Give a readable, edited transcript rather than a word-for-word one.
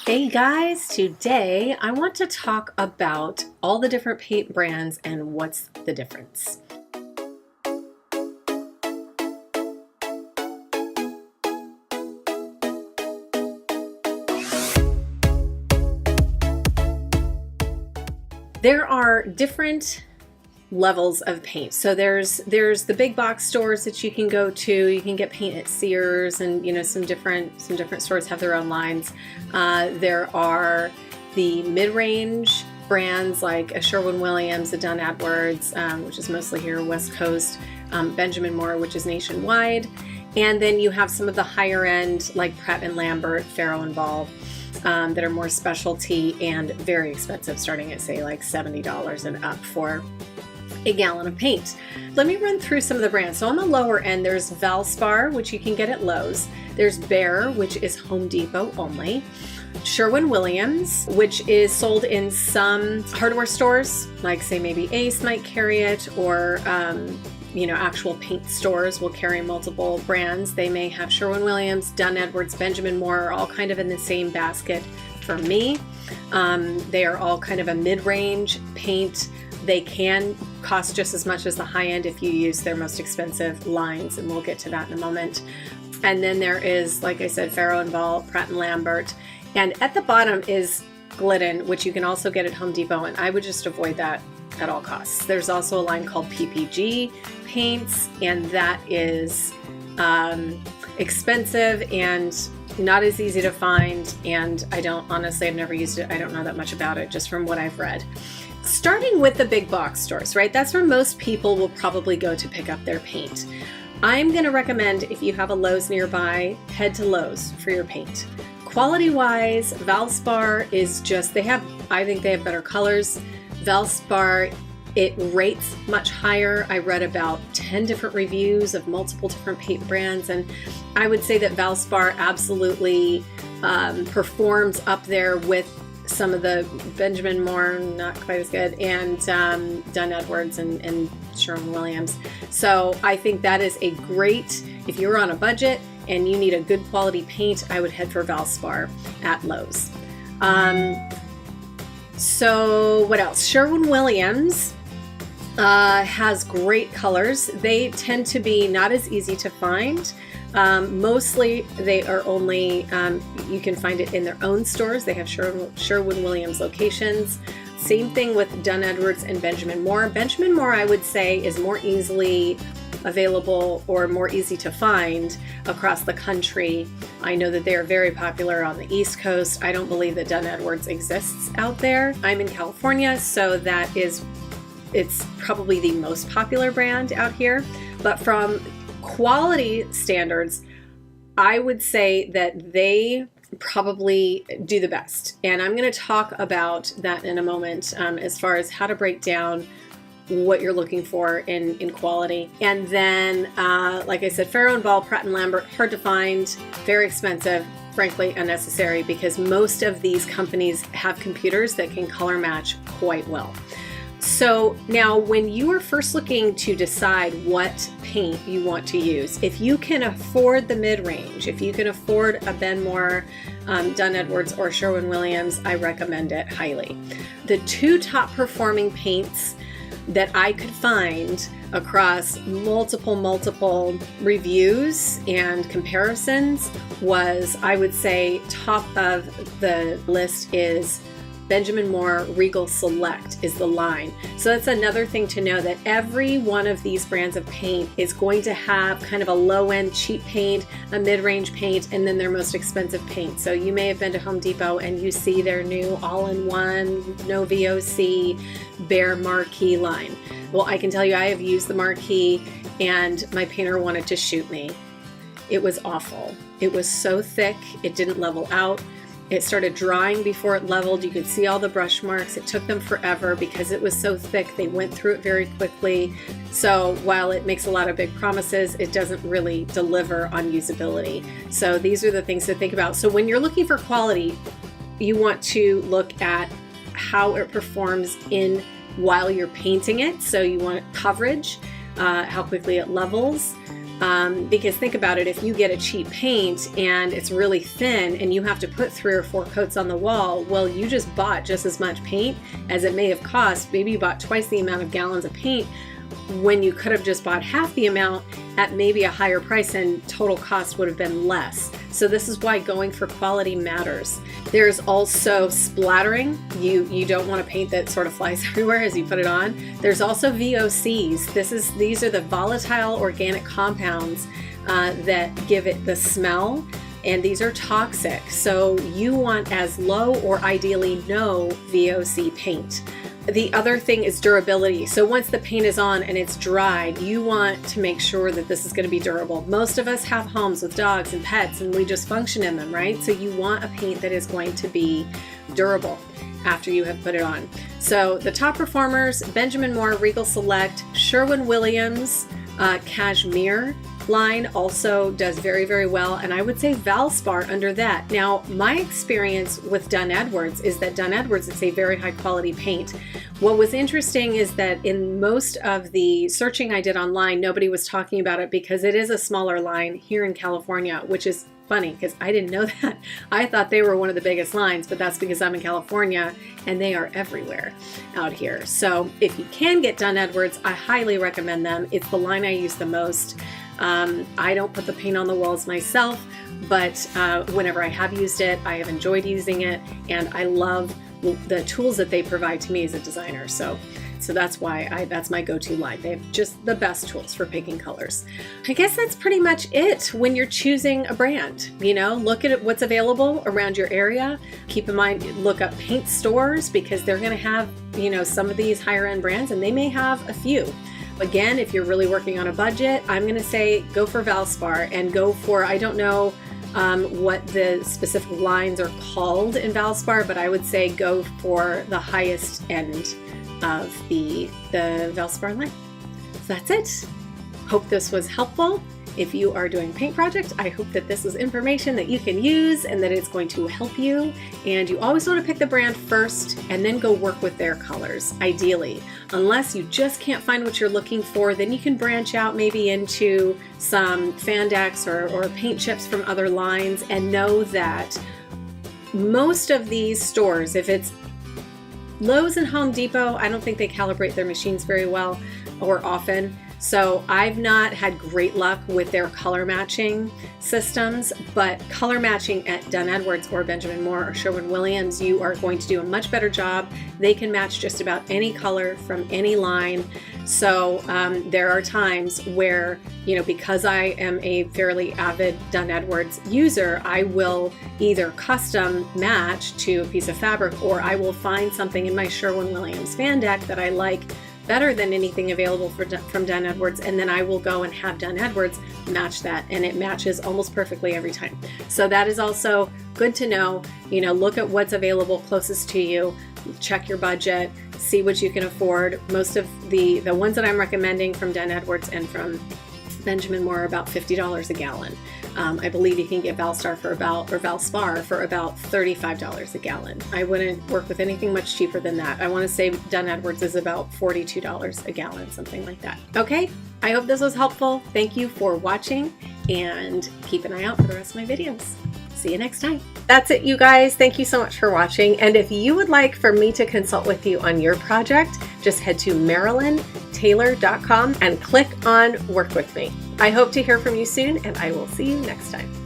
Hey guys, today I want to talk about all the different paint brands and what's the difference. There are different levels of paint. So there's the big box stores that you can go to. You can get paint at Sears, and some different stores have their own lines. There are the mid-range brands like a Sherwin-Williams, a Dunn Edwards, which is mostly here West Coast, Benjamin Moore, which is nationwide, and then you have some of the higher end like Pratt and Lambert, Farrow and Ball. That are more specialty and very expensive, starting at say like $70 and up for a gallon of paint. Let me run through some of the brands. So on the lower end, there's Valspar, which you can get at Lowe's. There's Behr, which is Home Depot only. Sherwin-Williams, which is sold in some hardware stores, like say maybe Ace might carry it, or actual paint stores will carry multiple brands. They may have Sherwin-Williams, Dunn Edwards, Benjamin Moore, all kind of in the same basket for me. They are all kind of a mid-range paint. They can cost just as much as the high end if you use their most expensive lines, and we'll get to that in a moment. And then there is, like I said, Farrow and Ball, Pratt and Lambert. And at the bottom is Glidden, which you can also get at Home Depot, and I would just avoid that at all costs. There's also a line called PPG paints, and that is expensive and not as easy to find, and I've never used it. I don't know that much about it, just from what I've read. Starting with the big box stores, right? That's where most people will probably go to pick up their paint. I'm going to recommend, if you have a Lowe's nearby, head to Lowe's for your paint. Quality-wise, Valspar is just, I think they have better colors. Valspar, it rates much higher. I read about 10 different reviews of multiple different paint brands, and I would say that Valspar absolutely performs up there with some of the Benjamin Moore, not quite as good, and Dunn Edwards and Sherwin-Williams. So I think that is a great, if you're on a budget and you need a good quality paint, I would head for Valspar at Lowe's. So what else? Sherwin-Williams has great colors. They tend to be not as easy to find. Mostly they are only, you can find it in their own stores. They have Sherwin-Williams locations. Same thing with Dunn Edwards and Benjamin Moore. Benjamin Moore, I would say, is more easily available or more easy to find across the country. I know that they are very popular on the East Coast. I don't believe that Dunn Edwards exists out there. I'm in California, so it's probably the most popular brand out here. But from quality standards, I would say that they probably do the best. And I'm going to talk about that in a moment, as far as how to break down what you're looking for in quality. And then, like I said, Farrow and Ball, Pratt and Lambert, hard to find, very expensive, frankly unnecessary, because most of these companies have computers that can color match quite well. So now when you are first looking to decide what paint you want to use, if you can afford the mid-range, if you can afford a Benmoore, Dunn Edwards, or Sherwin-Williams, I recommend it highly. The two top performing paints that I could find across multiple reviews and comparisons was, I would say, top of the list is Benjamin Moore Regal Select is the line. So that's another thing to know, that every one of these brands of paint is going to have kind of a low-end cheap paint, a mid-range paint, and then their most expensive paint. So you may have been to Home Depot and you see their new all-in-one, no VOC, Behr Marquee line. Well, I can tell you I have used the Marquee and my painter wanted to shoot me. It was awful. It was so thick, it didn't level out. It started drying before it leveled. You could see all the brush marks. It took them forever because it was so thick. They went through it very quickly. So while it makes a lot of big promises, it doesn't really deliver on usability. So these are the things to think about. So when you're looking for quality, you want to look at how it performs while you're painting it. So you want coverage, how quickly it levels. Because think about it, if you get a cheap paint and it's really thin and you have to put 3 or 4 coats on the wall, well, you just bought just as much paint as it may have cost. Maybe you bought twice the amount of gallons of paint when you could have just bought half the amount at maybe a higher price, and total cost would have been less. So this is why going for quality matters. There's also splattering. You don't want a paint that sort of flies everywhere as you put it on. There's also VOCs. These are the volatile organic compounds that give it the smell, and these are toxic. So you want as low or ideally no VOC paint. The other thing is durability. So once the paint is on and it's dried, you want to make sure that this is going to be durable. Most of us have homes with dogs and pets and we just function in them, right? So you want a paint that is going to be durable after you have put it on. So the top performers: Benjamin Moore, Regal Select, Sherwin-Williams, Cashmere line also does very, very well, and I would say Valspar under that. Now, my experience with Dunn Edwards is that Dunn Edwards is a very high quality paint. What was interesting is that in most of the searching I did online, nobody was talking about it because it is a smaller line here in California, which is funny because I didn't know that. I thought they were one of the biggest lines, but that's because I'm in California and they are everywhere out here. So if you can get Dunn Edwards, I highly recommend them. It's the line I use the most. I don't put the paint on the walls myself, but whenever I have used it, I have enjoyed using it, and I love the tools that they provide to me as a designer. So that's why that's my go-to line. They have just the best tools for picking colors. I guess that's pretty much it when you're choosing a brand. Look at what's available around your area. Keep in mind, look up paint stores because they're going to have, some of these higher end brands, and they may have a few. Again, if you're really working on a budget, I'm going to say go for Valspar and go for, I don't know what the specific lines are called in Valspar, but I would say go for the highest end of the Valspar line. So that's it. Hope this was helpful. If you are doing a paint project, I hope that this is information that you can use and that it's going to help you. And you always want to pick the brand first and then go work with their colors, ideally. Unless you just can't find what you're looking for, then you can branch out maybe into some Fandex or paint chips from other lines, and know that most of these stores, if it's Lowe's and Home Depot, I don't think they calibrate their machines very well or often. So I've not had great luck with their color matching systems, but color matching at Dunn Edwards or Benjamin Moore or Sherwin-Williams, you are going to do a much better job. They can match just about any color from any line. So there are times where, because I am a fairly avid Dunn Edwards user, I will either custom match to a piece of fabric, or I will find something in my Sherwin-Williams fan deck that I like better than anything available from Dunn Edwards, and then I will go and have Dunn Edwards match that, and it matches almost perfectly every time. So that is also good to know. Look at what's available closest to you, check your budget, see what you can afford. Most of the ones that I'm recommending from Dunn Edwards and from Benjamin Moore are about $50 a gallon. I believe you can get Valspar for about $35 a gallon. I wouldn't work with anything much cheaper than that. I want to say Dunn Edwards is about $42 a gallon, something like that. Okay, I hope this was helpful. Thank you for watching, and keep an eye out for the rest of my videos. See you next time. That's it, you guys. Thank you so much for watching. And if you would like for me to consult with you on your project, just head to MarilynTaylor.com and click on Work With Me. I hope to hear from you soon, and I will see you next time.